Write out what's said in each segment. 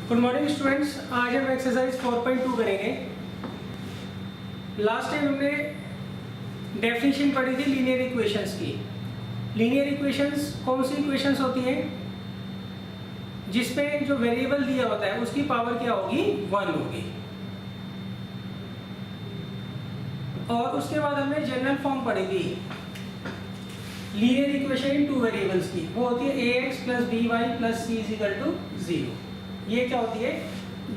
Good morning students, आज हम exercise 4.2 करेंगे। लास्ट टाइम हमने डेफिनेशन पढ़ी थी लीनियर इक्वेशंस की। लीनियर इक्वेशंस कौन सी इक्वेशंस होती हैं जिसपे जो वेरिएबल दिया होता है उसकी पावर क्या होगी, 1 होगी। और उसके बाद हमने जनरल फॉर्म पढ़ी थी लीनियर इक्वेशन इन 2 वेरिएबल्स की, वो होती है ax + by + c = 0। ये क्या होती है,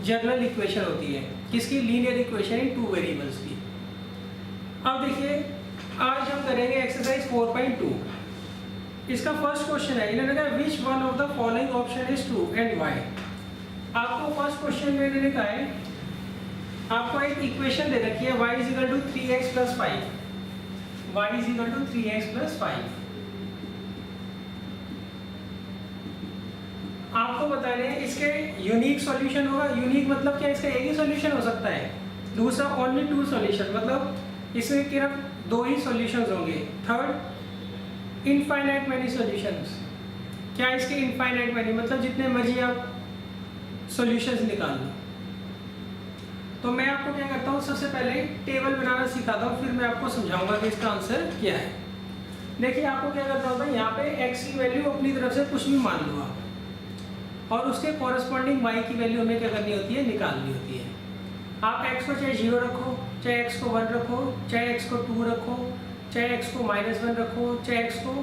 जनरल इक्वेशन होती है किसकी, लीनियर इक्वेशन इन 2 वेरिएबल्स की। अब देखिए आज हम करेंगे एक्सरसाइज 4.2। इसका फर्स्ट क्वेश्चन है, इन्होंने कहा which one of the following option is true and why. आपको फर्स्ट क्वेश्चन में इन्होंने कहा है, आपको एक इक्वेशन दे रखी है y = 3x + 5, y = 3x + 5। आपको बताने हैं इसके यूनिक सॉल्यूशन होगा। यूनिक मतलब क्या, इसका एक ही सॉल्यूशन हो सकता है। दूसरा ओनली 2 सॉल्यूशन, मतलब इसमें सिर्फ 2 ही सॉल्यूशंस होंगे। Third infinite many solutions. क्या इसके इनफाइनाइट मैनी मतलब जितने मर्जी आप सॉल्यूशंस निकाल लो। तो मैं आपको क्या करता हूँ, सबसे पहले टेबल बनाना सिखाता हूँ, फिर मैं आपको समझाऊंगा कि इसका आंसर क्या है। देखिए आपको क्या करना होता है, यहाँ पे x की वैल्यू अपनी तरफ से कुछ भी मान लो आप, और उसके कॉरस्पॉन्डिंग y की वैल्यू हमें क्या करनी होती है, निकालनी होती है। आप x को चाहे 0 रखो, चाहे x को 1 रखो, चाहे x को 2 रखो, चाहे x को -1 रखो, चाहे x को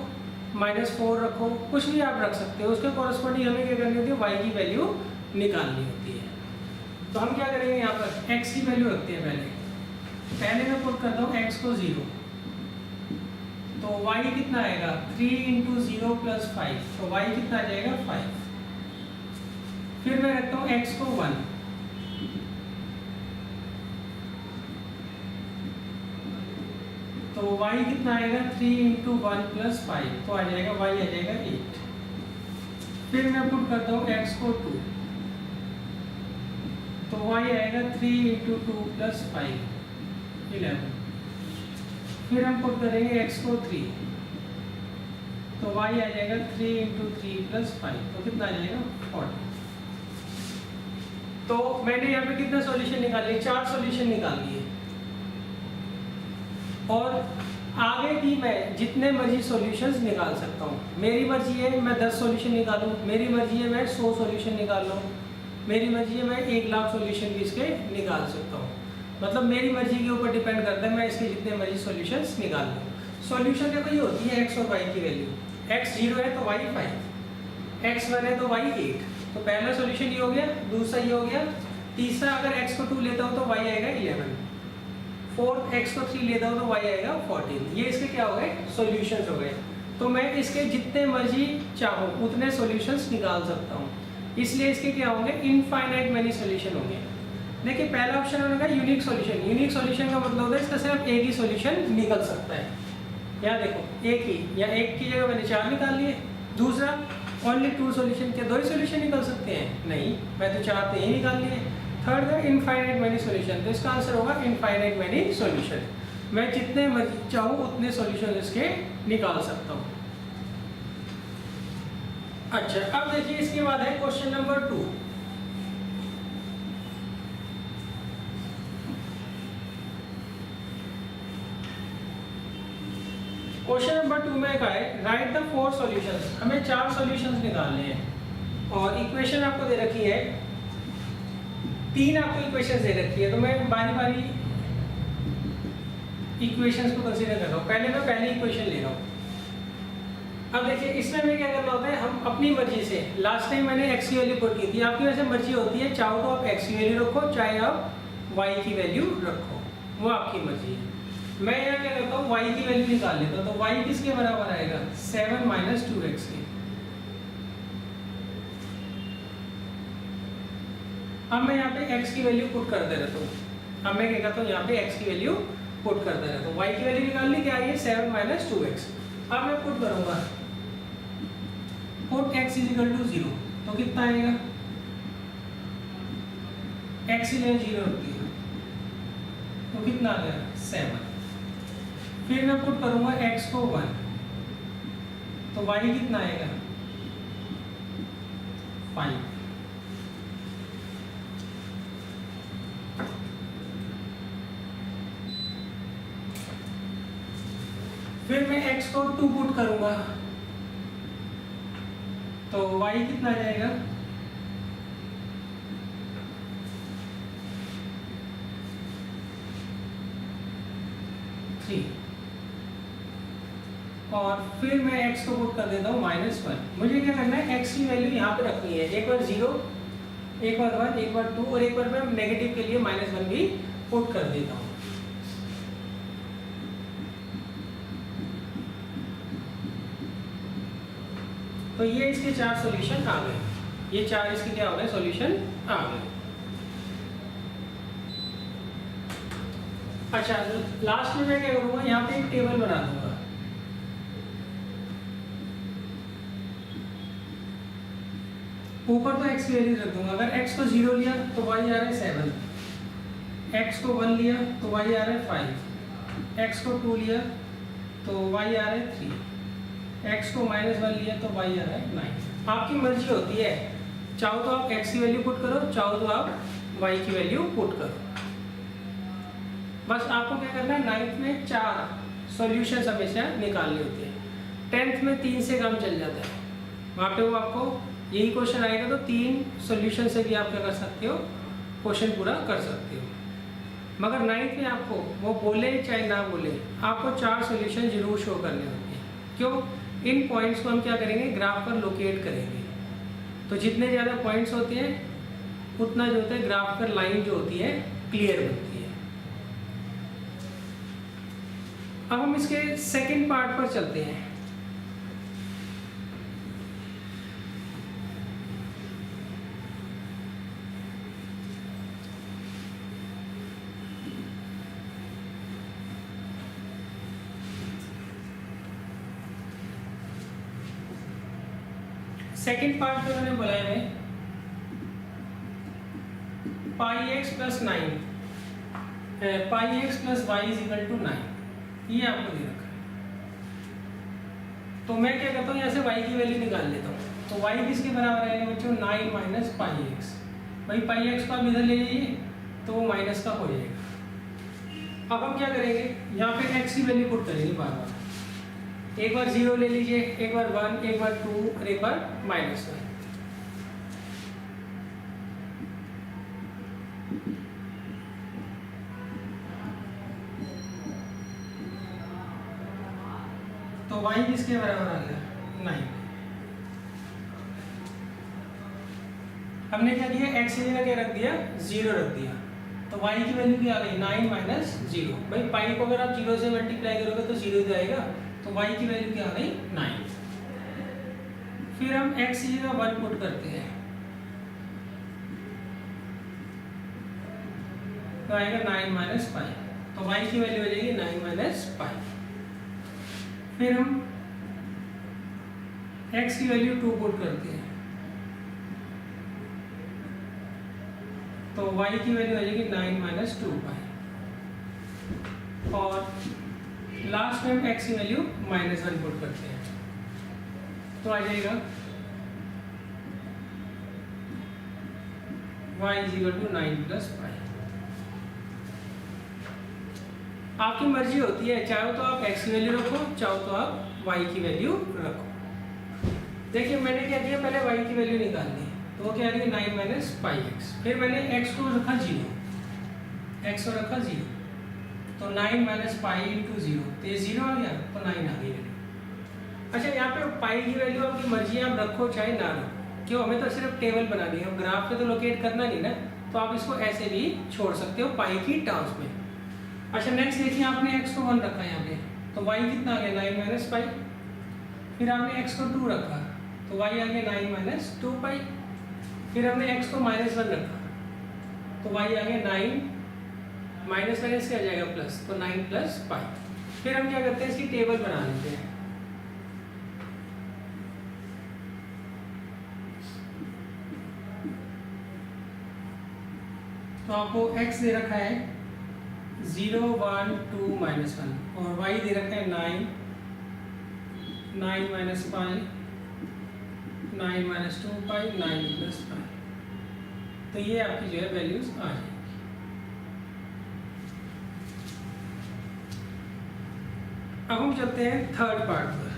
-4 रखो, कुछ भी आप रख सकते हो। उसके कॉरस्पॉन्डिंग हमें क्या करनी होती है, y की वैल्यू निकालनी होती है। तो हम क्या करेंगे, यहाँ पर x की वैल्यू रखते हैं। पहले मैं पुट करता हूँ x को 0, तो y कितना आएगा, 3 × 0 + 5, तो y कितना आ जाएगा, 5। फिर मैं रखता हूँ x को 1, तो y कितना आएगा, 3 × 1 + 5, तो आ जाएगा y आ जाएगा 8। फिर मैं पुट करता हूँ x को 2, तो y आएगा 3 × 2 + 5, 11। फिर हम पुट करेंगे x को 3, तो y आ जाएगा 3 × 3 + 5, तो कितना आ जाएगा, 40। तो मैंने यहाँ पे कितने सॉल्यूशन निकाल लिए, 4 सॉल्यूशन निकाल लिए। और आगे भी मैं जितने मर्जी सॉल्यूशंस निकाल सकता हूँ। मेरी मर्जी है मैं 10 सॉल्यूशन निकालूँ, मेरी मर्जी है मैं 100 सॉल्यूशन निकाल लूँ, मेरी मर्जी है मैं 1 लाख सॉल्यूशन भी इसके निकाल सकता हूँ। मतलब मेरी मर्जी के ऊपर डिपेंड करता है मैं इसके जितने मर्जी सॉल्यूशंस निकाल लूँ। सॉल्यूशन देखो ये होती है x और y की वैल्यू। x 0 है तो y 5, x 1 है तो y 8। तो पहला सॉल्यूशन ये हो गया, दूसरा ये हो गया, तीसरा अगर x को 2 लेता हूँ तो y आएगा 11, फोर्थ x को 3 लेता हूँ तो y आएगा 14। ये इसके क्या हो गए, सॉल्यूशंस हो गए। तो मैं इसके जितने मर्जी चाहूँ उतने सॉल्यूशंस निकाल सकता हूँ, इसलिए इसके क्या होंगे, इनफाइनाइट मैनी सॉल्यूशन होंगे। देखिए पहला ऑप्शन होगा यूनिक सॉल्यूशन। यूनिक सॉल्यूशन का मतलब होता है इसका सिर्फ एक ही सॉल्यूशन निकल सकता है। यहाँ देखो एक ही, या एक की जगह मैंने 4 निकाल लिए। दूसरा ओनली 2 सॉल्यूशन, क्या 2 ही सॉल्यूशन निकल सकते हैं, नहीं, मैं तो 4 तो ही निकाल लिए। थर्ड है इनफाइनाइट मैनी सॉल्यूशन, तो इसका आंसर होगा इनफाइनाइट मैनी सॉल्यूशन। मैं जितने मर्जी चाहूँ उतने सॉल्यूशन इसके निकाल सकता हूँ। अच्छा अब देखिए इसके बाद है क्वेश्चन नंबर 2। क्वेश्चन नंबर 2 में कहा है राइट द 4 सॉल्यूशंस। हमें 4 सॉल्यूशंस निकालने हैं और इक्वेशन आपको दे रखी है, 3 आपको इक्वेशंस दे रखी है। तो मैं बारी बारी इक्वेशंस को कंसीडर कर रहा हूँ। पहले मैं पहली इक्वेशन ले रहा हूँ। अब देखिए इसमें हमें क्या करना होता है, हम अपनी मर्जी से, लास्ट टाइम मैंने x की वैल्यू पुट की थी, आपकी वैसे मर्जी होती है, चाहो तो आप x की वैल्यू रखो, चाहे आप y की वैल्यू रखो, वो आपकी मर्जी है। मैं यहाँ क्या करता हूँ, y की वैल्यू निकाल लेता हूँ। तो y किसके बराबर आएगा, 7 - 2x के। अब मैं यहाँ पे x की वैल्यू पुट करते रहता हूँ। अब मैं क्या करता हूँ, यहाँ पे x की वैल्यू पुट करता रहता हूँ। y की वैल्यू निकालनी क्या है, 7 - 2x। अब मैं पुट करूँगा, पुट x = 0, तो कितना आएगा, x की वैल्यू 0 रखती है तो कितना आ गया, 7। फिर मैं पुट करूंगा x को 1, तो y कितना आएगा, 5। फिर मैं x को 2 पुट करूंगा तो y कितना आ जाएगा, थ्री। और फिर मैं x को पुट कर देता हूँ -1। मुझे क्या करना है, x की वैल्यू यहाँ पे रखनी है, एक बार 0, एक बार 1, एक बार 2 और एक बार मैं नेगेटिव के लिए -1 भी पुट कर देता हूँ। तो ये इसके 4 सॉल्यूशन आ गए, ये 4 इसके क्या हो गए, सॉल्यूशन आ गए। अच्छा, लास्ट में मैं क्या करूँगा, यहाँ पे एक टेबल बना दूंगा। ऊपर तो x की वैल्यू रख दूंगा। अगर x को 0 लिया तो y आ रहा है 7, x को 1 लिया तो y आ रहा है 5, x को 2 लिया तो y आ रहा है 3, x को -1 लिया तो y आ रहा है 9। आपकी मर्जी होती है, चाहो तो आप x की वैल्यू पुट करो, चाहो तो आप y की वैल्यू पुट करो। बस आपको क्या करना है, 9th में 4 सॉल्यूशंस हमेशा निकालने होते हैं, 10th में 3 से काम चल जाता है। वहाँ पे वो आपको यही क्वेश्चन आएगा तो 3 सॉल्यूशन से भी आप क्या कर सकते हो, क्वेश्चन पूरा कर सकते हो। मगर 9th में आपको वो बोले चाहे ना बोले, आपको 4 सॉल्यूशन जरूर शो करने होते हैं। क्यों? इन पॉइंट्स को हम क्या करेंगे, ग्राफ पर लोकेट करेंगे। तो जितने ज़्यादा पॉइंट्स होते हैं उतना जो होता है ग्राफ पर लाइन जो होती है क्लियर बनती है। अब हम इसके सेकंड पार्ट पर चलते हैं। सेकेंड पार्ट में मैंने बोला है pi x plus 9, pi x plus y is equal to 9, ये आपको दे रखा है। तो मैं क्या करता हूँ, यहाँ से y की वैल्यू निकाल लेता हूँ। तो y किसके बराबर आएगा बच्चों, 9 माइनस पाई एक्स। भाई पाई एक्स को आप इधर ले जाइए तो वो माइनस का हो जाएगा। अब हम क्या करेंगे, यहाँ पे x की वैल्यू पुट करेंगे बार बार। एक बार 0 ले लीजिए, एक बार 1, एक बार 2 और एक बार -1। तो y किसके बराबर आ गया, 9। हमने क्या किया, x की जगह क्या रख दिया, 0 रख दिया। तो y की वैल्यू क्या आ गई, 9 माइनस 0। भाई पाई को अगर आप 0 से मल्टीप्लाई करोगे तो 0 ही आएगा। तो y की वैल्यू क्या आ गई, 9। फिर हम x की जगह 1 पुट करते हैं तो आएगा 9 माइनस पाई। तो y की वैल्यू हो जाएगी 9 माइनस पाई। फिर हम x की वैल्यू 2 पुट करते हैं तो y की वैल्यू आ जाएगी 9 माइनस 2 पाई। और लास्ट में हम x की वैल्यू -1 पुट करते हैं तो आ जाएगा y is equal to 9 plus pi. आपकी मर्जी होती है, चाहो तो आप x की वैल्यू रखो, चाहो तो आप y की वैल्यू रखो। देखिए मैंने क्या किया, पहले y की वैल्यू निकाल ली तो वो क्या आ रही है, 9 माइनस पाई एक्स। फिर मैंने x को रखा 0, x को रखा 0 तो 9 माइनस पाई इंटू 0, तो ये 0 आ गया तो 9 आ गई वैल्यू। अच्छा, यहाँ पे पाई की वैल्यू आपकी मर्जी है, आप रखो चाहे ना रखो। क्यों, हमें तो सिर्फ टेबल बनानी है, ग्राफ पे तो लोकेट करना नहीं ना, तो आप इसको ऐसे भी छोड़ सकते हो पाई की टर्म्स में। अच्छा नेक्स्ट देखिए, आपने x को 1 रखा है यहाँ पे तो y कितना आ गया, 9 माइनस पाई। फिर आपने x को 2 रखा तो y आ गया 9 माइनस 2 पाई। फिर हमने x को -1 रखा तो y आ गया 9 माइनस माइनस क्या आ जाएगा प्लस, तो 9 प्लस पाई। फिर हम क्या करते हैं, इसकी टेबल बना लेते हैं। तो आपको x दे रखा है 0, 1, 2, -1 और y दे रखा है 9, 9 माइनस पाई, 9 माइनस 2 पाई, 9 प्लस पाई। तो ये आपकी जो है वैल्यूज आ जाएगी। अब हम चलते हैं थर्ड पार्ट पर।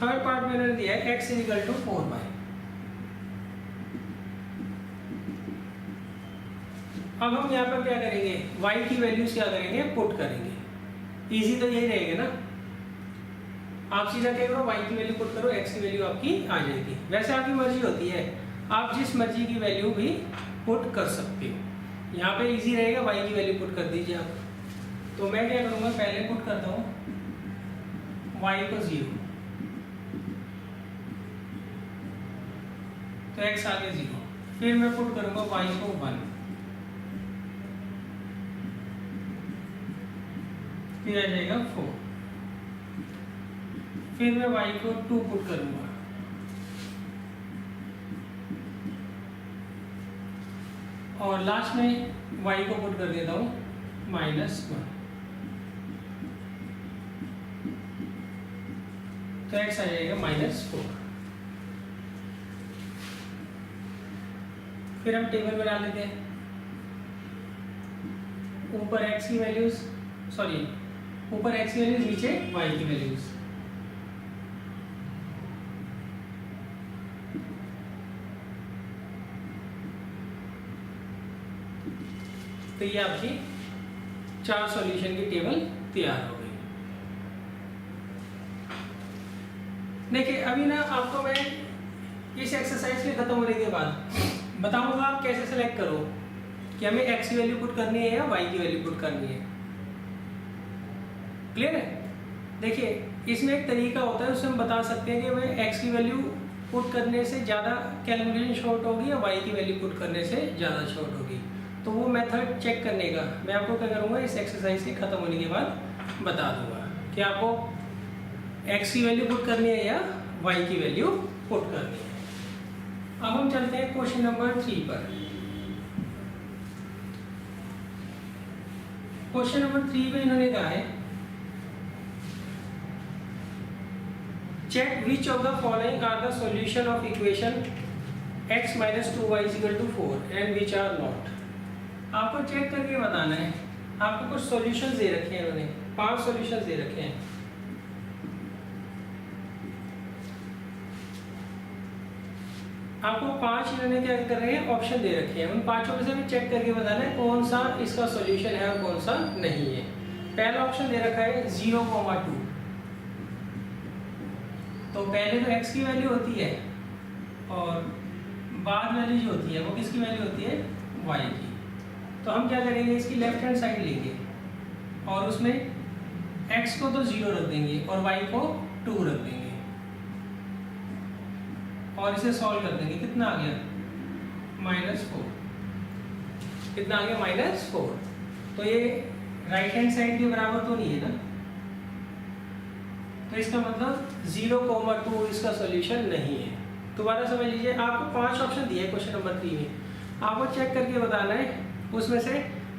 थर्ड पार्ट में मैंने दिया है x इक्वल टू 4y। अब हम यहाँ पर क्या करेंगे, y की वैल्यूज क्या करेंगे, पुट करेंगे। इजी तो यही रहेगा ना, आप सीधा क्या करो, y की वैल्यू पुट करो, x की वैल्यू आपकी आ जाएगी। वैसे आपकी मर्जी होती है, आप जिस मर्जी की वैल्यू भी पुट कर सकते हो। यहाँ पे इजी रहेगा, y की वैल्यू पुट कर दीजिए आप। तो मैं क्या करूँगा, पहले पुट करता हूँ y को 0, तो x आगे 0, फिर मैं पुट करूँगा y को 1, फिर आ जाएगा 4, फिर मैं y को 2 पुट करूंगा, और लास्ट में y को पुट कर देता हूं -1, तो x आ जाएगा -4। फिर हम टेबल बना लेते हैं। ऊपर x की वैल्यूज, ऊपर x की वैल्यूज, नीचे y की वैल्यूज। तो ये आपकी 4 सॉल्यूशन की टेबल तैयार हो गई। देखिए अभी ना आपको मैं इस एक्सरसाइज के खत्म होने के बाद बताऊंगा आप कैसे सेलेक्ट करो कि हमें x की वैल्यू पुट करनी है या y की वैल्यू पुट करनी है। क्लियर है? देखिए इसमें एक तरीका होता है, उससे हम बता सकते हैं कि हमें x की वैल्यू पुट करने से ज़्यादा कैलकुलेशन शॉर्ट होगी या y की वैल्यू पुट करने से ज़्यादा शॉर्ट होगी। तो वो मेथड चेक करने का मैं आपको क्या करूँगा, इस एक्सरसाइज के ख़त्म होने के बाद बता दूंगा कि आपको x की वैल्यू पुट करनी है या y की वैल्यू पुट करनी है। अब हम चलते हैं क्वेश्चन नंबर 3 पर। क्वेश्चन नंबर 3 में इन्होंने कहा है, check which of the following are the solution of equation x minus 2y is equal to 4 and which are not। आपको चेक करके बताना है। आपको कुछ सॉल्यूशंस दे रखे हैं, इन्होंने 5 सॉल्यूशंस दे रखे हैं। आपको 5 इन्होंने क्या कर रहे हैं, ऑप्शन दे रखे हैं। उन 5 में से भी चेक करके बताना है कौन सा इसका सॉल्यूशन है और कौन सा नहीं है। पहला ऑप्शन दे रखा है 0,2। तो पहले तो x की वैल्यू होती है और बाद वाली जो होती है वो किसकी वैल्यू होती है, y की। तो हम क्या करेंगे, इसकी लेफ्ट हैंड साइड लेंगे और उसमें x को तो 0 रख देंगे और y को 2 रख देंगे और इसे सॉल्व कर देंगे। कितना आ गया, -4। कितना आ गया, -4। तो ये राइट हैंड साइड के बराबर तो नहीं है ना, तो इसका मतलब 0,2 इसका सॉल्यूशन नहीं है। दोबारा समझ लीजिए, आपको 5 ऑप्शन दिए हैं क्वेश्चन नंबर 3 में। आपको चेक करके बताना है उसमें से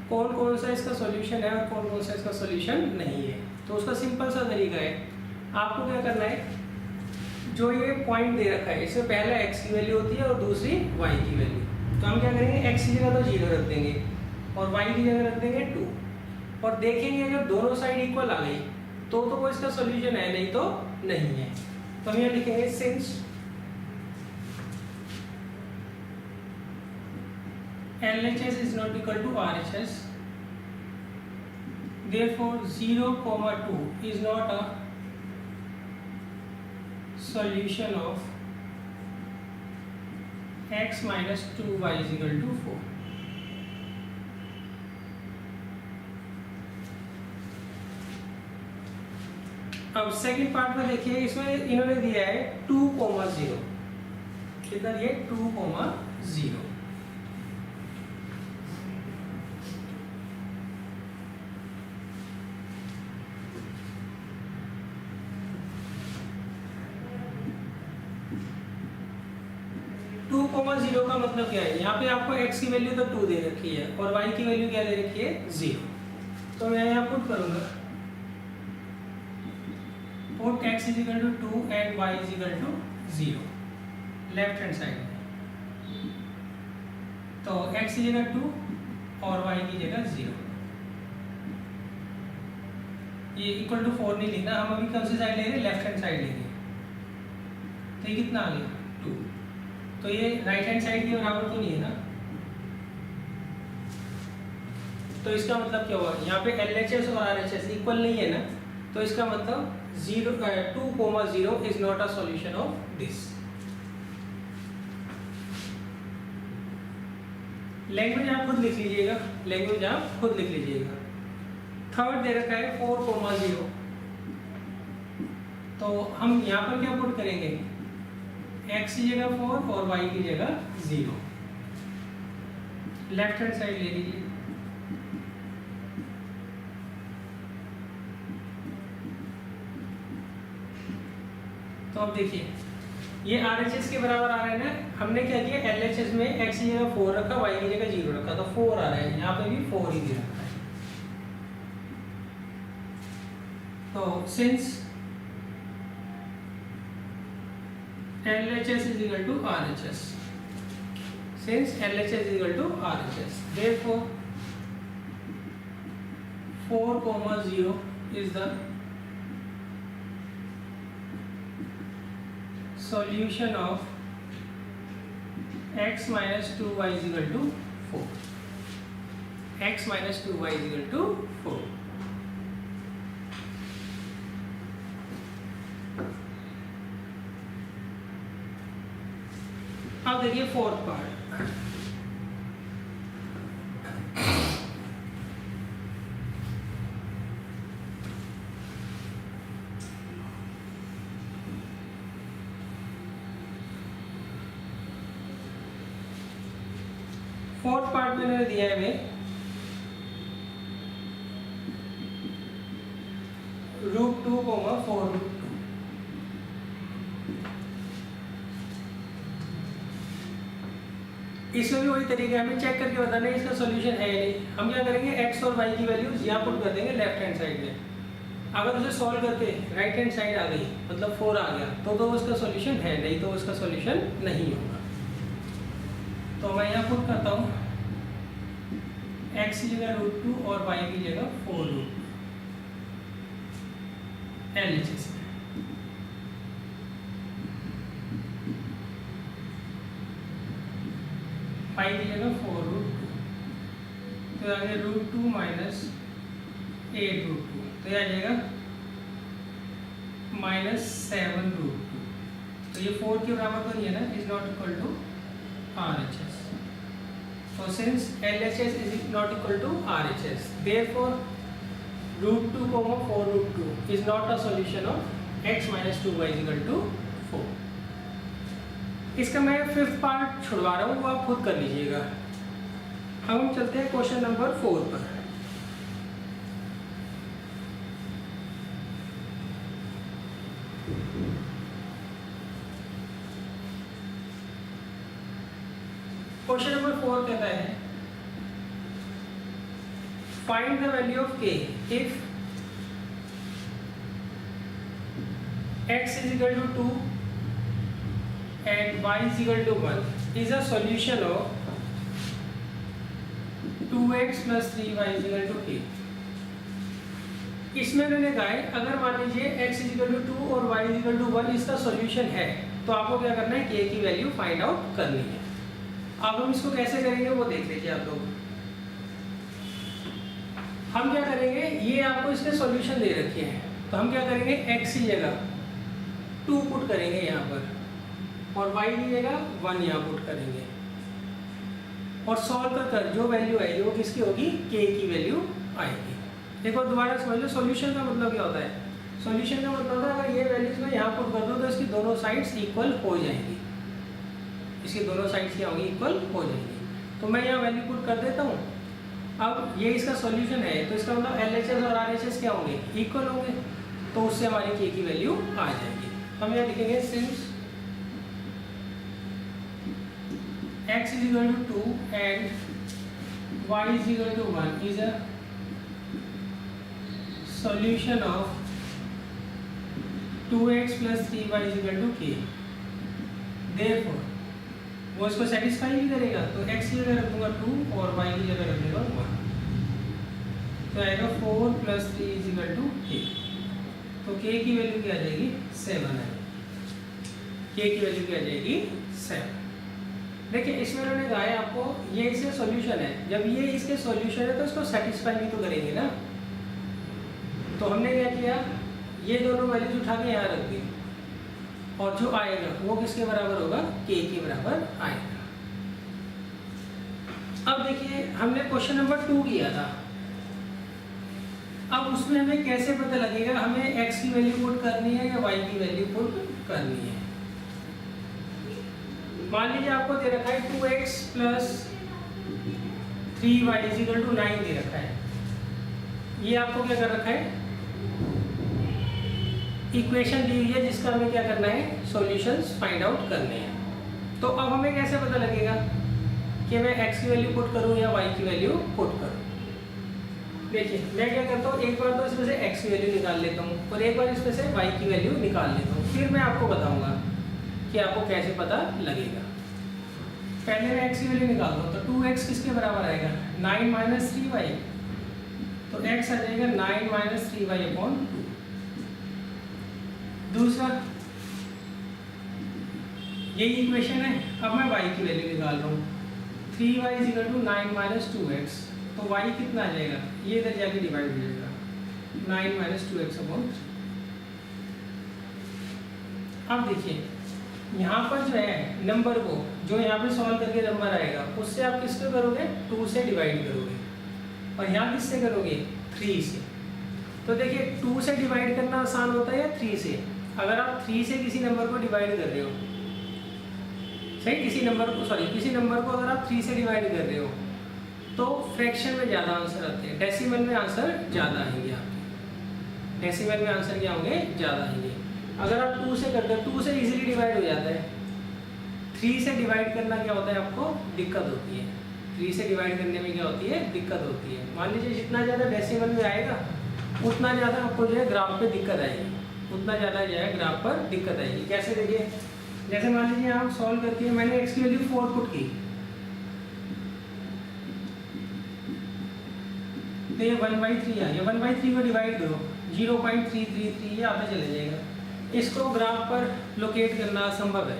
कौन कौन सा इसका सॉल्यूशन है और कौन कौन सा इसका सॉल्यूशन नहीं है। तो उसका सिंपल सा तरीका है, आपको क्या करना है, जो ये पॉइंट दे रखा है इसमें पहला x की वैल्यू होती है और दूसरी y की वैल्यू। तो हम क्या करेंगे, x की जगह तो 0 रख देंगे और y की जगह रख देंगे 2 और देखेंगे अगर दोनों साइड इक्वल आ गई तो वो इसका सॉल्यूशन है, नहीं तो नहीं है। तो हम यहाँ लिखेंगे since LHS is not equal to RHS, therefore 0,2 is not a solution of x minus 2y is equal to 4। अब सेकंड पार्ट में देखिए, इसमें इन्होंने दिया है 2,0। कितना दिया, 2,0। जीरो का मतलब क्या है, यहाँ पे आपको x की वैल्यू तो 2 दे रखी है और y की वैल्यू क्या दे रखी है, 0। तो मैं यहाँ पुट करूँगा, put x is equal to 2 and y is equal to 0 left hand side में। तो x की जगह 2 और y की जगह 0। ये इक्वल टू 4 नहीं लिखना, हम अभी कौन सी साइड ले रहे हैं, लेफ्ट हैंड साइड लेंगे। तो ये कितना आ गया 2, तो ये राइट हैंड साइड के बराबर तो नहीं है ना। तो इसका मतलब क्या हुआ, यहाँ पे LHS और RHS इक्वल नहीं है ना, तो इसका मतलब 2,0 is not a solution of this. Language आप खुद लिख लीजिएगा, लैंग्वेज आप खुद लिख लीजिएगा। थर्ड दे रखा है 4,0, तो हम यहाँ पर क्या पुट करेंगे, x की जगह 4 और y की जगह 0। लेफ्ट हैंड साइड ले लीजिए। तो अब देखिए ये RHS के बराबर आ रहा है ना, हमने क्या किया, LHS में x की जगह 4 रखा, y की जगह 0 रखा, तो 4 आ रहा है, यहाँ पे भी 4 ही दे रखा है। तो since LHS is equal to RHS, since LHS is equal to RHS, therefore 4,0 is the solution of x minus 2y is equal to 4. X minus 2y is equal to 4. अब देखिए फोर्थ पार्ट। फोर्थ पार्ट में मैंने दिया है हमें √2, 4√2। इसमें भी वही तरीका है, हमें चेक करके बताना है इसका सॉल्यूशन है या नहीं। हम क्या करेंगे, x और y की वैल्यूज यहाँ पुट कर देंगे लेफ्ट हैंड साइड में। अगर उसे सॉल्व करके राइट हैंड साइड आ गई, मतलब 4 आ गया, तो उसका सॉल्यूशन है, नहीं तो उसका सॉल्यूशन नहीं होगा। तो मैं यहाँ पुट करता हूँ x की जगह √2 और y की जगह 4√2 LHS में। y की जगह 4√2, तो आ गया √2 माइनस 8√2, तो ये आ जाएगा -7√2। तो ये 4 के बराबर तो नहीं है ना, is not equal to RHS। So since LHS is not equal to RHS, therefore √2, 4√2 is not a solution of x minus 2y is equal to 4। इसका मैं फिफ्थ पार्ट छुड़वा रहा हूँ, वो आप खुद कर लीजिएगा। अब हम चलते हैं क्वेश्चन नंबर 4 पर। क्वेश्चन नंबर 4 कहता है find the value of k if x is equal to 2 and y is equal to 1 is a solution of 2x plus 3y is equal to k। इसमें मैंने कहा है अगर मान लीजिए x is equal to 2 और y is equal to 1 इसका solution है, तो आपको क्या करना है, k की वैल्यू फाइंड आउट करनी है। अब हम इसको कैसे करेंगे वो देख लीजिए आप लोग। हम क्या करेंगे, ये आपको इसके सॉल्यूशन दे रखे हैं, तो हम क्या करेंगे, x की जगह 2 पुट करेंगे यहाँ पर और y की जगह 1 यहाँ पुट करेंगे और सॉल्व कर जो वैल्यू आएगी वो किसकी होगी, k की वैल्यू आएगी। एक बार दोबारा समझ लो, सॉल्यूशन का मतलब क्या होता है। सॉल्यूशन का मतलब होता है अगर ये वैल्यूज मैं यहाँ पुट कर दूँ तो इसकी दोनों साइड्स इक्वल हो जाएंगी, इसकी दोनों साइड्स क्या होंगी, इक्वल हो जाएंगी। तो मैं यहाँ वैल्यू पुट कर देता हूँ। अब ये इसका सॉल्यूशन है, तो इसका मतलब LHS और RHS क्या होंगे, इक्वल होंगे, तो उससे हमारी k की वैल्यू आ जाएगी। हम यहाँ लिखेंगे since x is equal to 2 and y is equal to 1 is a solution of 2x + 3y = k। Therefore वो इसको सेटिस्फाई भी करेगा, तो x की जगह रख दूंगा 2 और y की जगह रख दूंगा 1, तो आएगा 4 + 3 = k। तो k की वैल्यू क्या आ जाएगी 7 आएगी, k की वैल्यू क्या आ जाएगी 7। देखिए इसमें उन्होंने कहा है आपको ये इसका सॉल्यूशन है, जब ये इसके सॉल्यूशन है तो इसको सेटिस्फाई भी तो करेंगे ना। तो हमने क्या किया, ये दोनों वैल्यूज उठा के यहाँ रख दी और जो आएगा वो किसके बराबर होगा, k के बराबर आएगा। अब देखिए हमने क्वेश्चन नंबर 2 किया था, अब उसमें हमें कैसे पता लगेगा हमें x की वैल्यू पुट करनी है या y की वैल्यू पुट करनी है। मान लीजिए आपको दे रखा है 2x + 3y = 9 दे रखा है, ये आपको क्या कर रखा है, इक्वेशन दी हुई है जिसका हमें क्या करना है, सॉल्यूशंस फाइंड आउट करने हैं। तो अब हमें कैसे पता लगेगा कि मैं x की वैल्यू पुट करूं या y की वैल्यू पुट करूं। देखिए मैं क्या करता हूं, एक बार तो इसमें से x की वैल्यू निकाल लेता हूं और एक बार इसमें से y की वैल्यू निकाल लेता हूं, फिर मैं आपको बताऊंगा कि आपको कैसे पता लगेगा। पहले मैं x की वैल्यू निकाल दूं, तो 2x किसके बराबर आएगा 9 - 3y, तो x आ जाएगा 9 - 3y/2। दूसरा यही इक्वेशन है, अब मैं y की वैल्यू निकाल रहा हूँ, 3y = 9 - 2x, तो y कितना आ जाएगा, ये इधर जाके डिवाइड हो जाएगा 9 - 2x/3। अब देखिए यहाँ पर जो है नंबर को जो यहाँ पे सॉल्व करके नंबर आएगा उससे आप किसको करोगे, 2 से डिवाइड करोगे, और यहाँ किससे करोगे 3 से। तो देखिए 2 से डिवाइड करना आसान होता है या 3 से। अगर आप 3 से किसी नंबर को डिवाइड कर रहे हो, सही, किसी नंबर को अगर आप 3 से डिवाइड कर रहे हो तो फ्रैक्शन में ज़्यादा आंसर आते हैं, डेसिमल में आंसर ज़्यादा आएंगे आपके, डेसिमल में आंसर क्या होंगे, ज़्यादा आएंगे। अगर आप 2 से करते हो 2 से इजीली डिवाइड हो जाता है, 3 से डिवाइड करना क्या होता है, आपको दिक्कत होती है। 3 से डिवाइड करने में क्या होती है, दिक्कत होती है। मान लीजिए जितना ज़्यादा डेसिमल में आएगा उतना ज़्यादा आपको जो है ग्राफ पे दिक्कत आएगी, उतना ज़्यादा जो है ग्राफ पर दिक्कत आएगी। कैसे देखिए, जैसे मान लीजिए आप सॉल्व करके मैंने x की वैल्यू 4 पुट की, तो ये 1/3 आ गया, 1/3 को डिवाइड करो 0.333 ये आता चले जाएगा। इसको ग्राफ पर लोकेट करना असंभव है,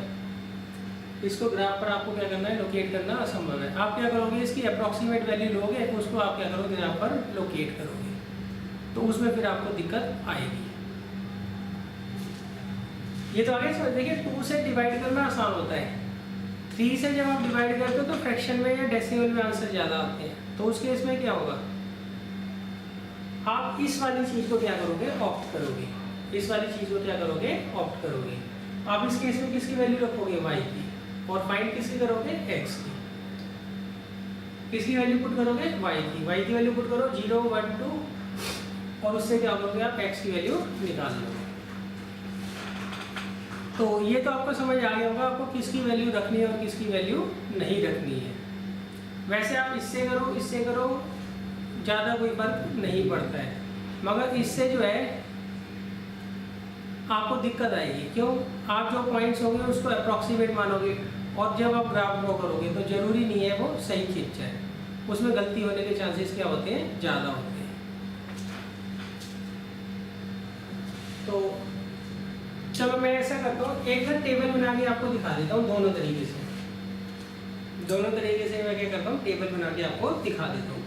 इसको ग्राफ पर आपको क्या करना है, लोकेट करना असंभव है। आप क्या करोगे, इसकी अप्रॉक्सीमेट वैल्यू लोगे, उसको आप क्या करोगे, ग्राफ पर लोकेट करोगे, तो उसमें फिर आपको दिक्कत आएगी। ये तो आगे देखिए 2 से डिवाइड करना आसान होता है, 3 से जब आप डिवाइड करते हो तो फ्रैक्शन में या डेसिमल में आंसर ज़्यादा आते हैं, तो उस केस में क्या होगा, आप इस वाली चीज़ को क्या करोगे, ऑप्ट करोगे, इस वाली चीज़ को क्या करोगे, ऑप्ट करोगे। आप इस केस में किसकी वैल्यू रखोगे, y की, और फाइंड किसकी करोगे, x की। किसकी वैल्यू पुट करोगे, y की वैल्यू पुट करो 0, 1, 2 और उससे क्या करोगे आप x की वैल्यू निकाल लोगे। तो ये तो आपको समझ आ गया होगा आपको किसकी वैल्यू रखनी है और किसकी वैल्यू नहीं रखनी है। वैसे आप इससे करो ज़्यादा कोई फर्क नहीं पड़ता है, मगर इससे जो है आपको दिक्कत आएगी। क्यों, आप जो पॉइंट्स होंगे उसको अप्रॉक्सीमेट मानोगे और जब आप ग्राफ ड्रॉ करोगे तो ज़रूरी नहीं है वो सही खींच जाए, उसमें गलती होने के चांसेस क्या होते हैं, ज़्यादा होते हैं। तो चलो मैं ऐसा करता हूँ, एक ना टेबल बना के आपको दिखा देता हूँ दोनों तरीके से मैं क्या करता हूँ, टेबल बना के आपको दिखा देता हूँ।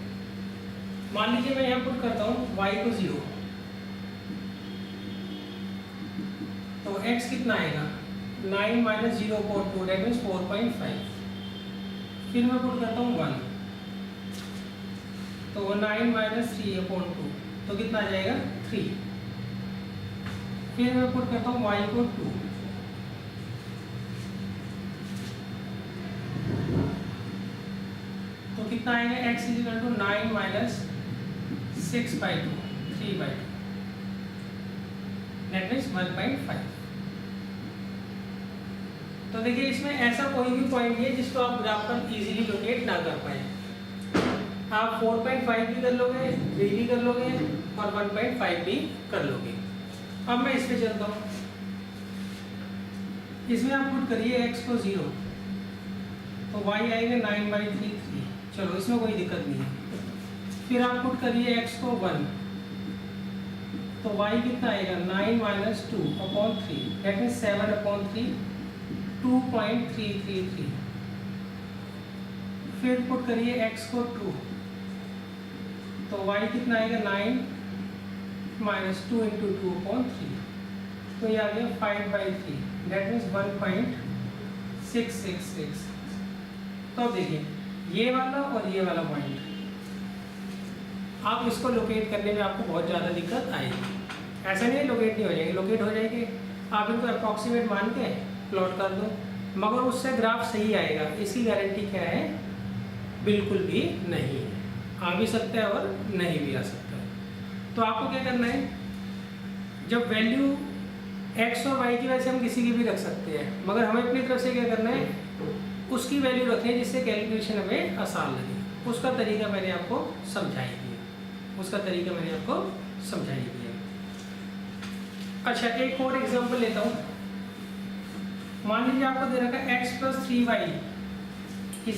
मान लीजिए मैं यहाँ पुट करता हूँ y को 0, तो x कितना आएगा 9 - 0.2 दैट मीन्स 4.5। फिर मैं पुट करता हूँ 1, तो 9 - 3/2 तो कितना आ जाएगा 3। फिर मैं पुट करता हूँ y को 2, तो कितना आएगा x = 9 - 6/2 3/2 दैट मीन्स 1.5। तो देखिए इसमें ऐसा कोई भी पॉइंट नहीं है जिसको आप ग्राफ पर इजीली लोकेट ना कर पाए। आप 4.5 भी कर लोगे, 3 भी कर लोगे, और 1.5 भी कर लोगे। अब मैं इस पे चलता हूँ। इसमें आप पुट करिए x को 0, तो y आएगा 9/3। चलो इसमें कोई दिक्कत नहीं है। फिर आप पुट करिए x को 1, तो y कितना आएगा 9 - 2/3, दैट मीन्स 7/3, 2.333। फिर पुट करिए x को 2, तो y कितना आएगा 9 - 2 × 2/3, तो ये आ गया 5/3, दैट मीन्स 1.666। तो देखिए ये वाला और ये वाला पॉइंट, आप इसको लोकेट करने में आपको बहुत ज़्यादा दिक्कत आएगी। ऐसा नहीं है लोकेट नहीं हो जाएंगे, लोकेट हो जाएंगे। आप इनको अप्रॉक्सीमेट मान के प्लॉट कर दो, मगर उससे ग्राफ सही आएगा इसकी गारंटी क्या है? बिल्कुल भी नहीं है। आ भी सकता है और नहीं भी आ सकता है। तो आपको क्या करना है, जब वैल्यू x और y की वजह से हम किसी की भी रख सकते हैं, मगर हमें अपनी तरफ से क्या करना है, उसकी वैल्यू रखनी है जिससे कैलकुलेशन हमें आसान लगे। उसका तरीका मैंने आपको समझाई दिया। अच्छा एक और एग्जांपल लेता हूँ। मान लीजिए आपको दे रखा है x + 3y = 8।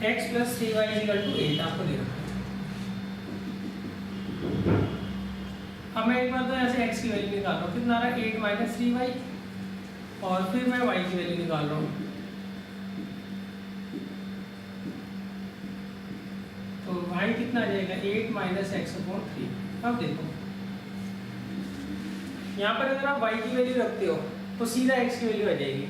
x + 3y = 8 आपको दे रखा है। अब मैं एक बार तो ऐसे x की वैल्यू निकाल रहा हूँ, कितना आ रहा है 8 - 3y, और फिर मैं y की वैल्यू निकाल रहा हूँ, तो y कितना आ जाएगा 8 - x/3। अब देखो यहाँ पर अगर आप y की वैल्यू रखते हो तो सीधा x की वैल्यू आ जाएगी।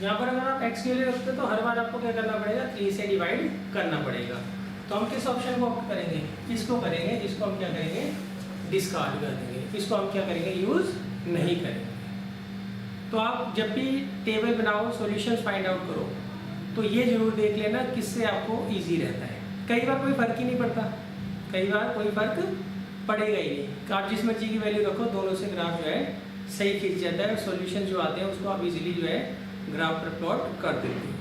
यहाँ पर अगर आप x की वैल्यू रखते हो तो हर बार आपको क्या करना पड़ेगा, 3 से डिवाइड करना पड़ेगा। तो हम किस ऑप्शन को ऑप्ट करेंगे? इसको करेंगे, जिसको हम क्या करेंगे, डिस्कार्ड कर देंगे। इसको हम क्या करेंगे, यूज़ नहीं करेंगे। तो आप जब भी टेबल बनाओ, सॉल्यूशंस फाइंड आउट करो, तो ये जरूर देख लेना किससे आपको इजी रहता है। कई बार कोई फ़र्क ही नहीं पड़ता, कई बार कोई फ़र्क पड़ेगा ही नहीं। आप जिस मर्जी की वैल्यू रखो, दोनों से ग्राफ जो है सही खींच जाता है, और सॉल्यूशन जो आते हैं उसको आप इजीली जो है ग्राफ पर प्लॉट कर देते हैं।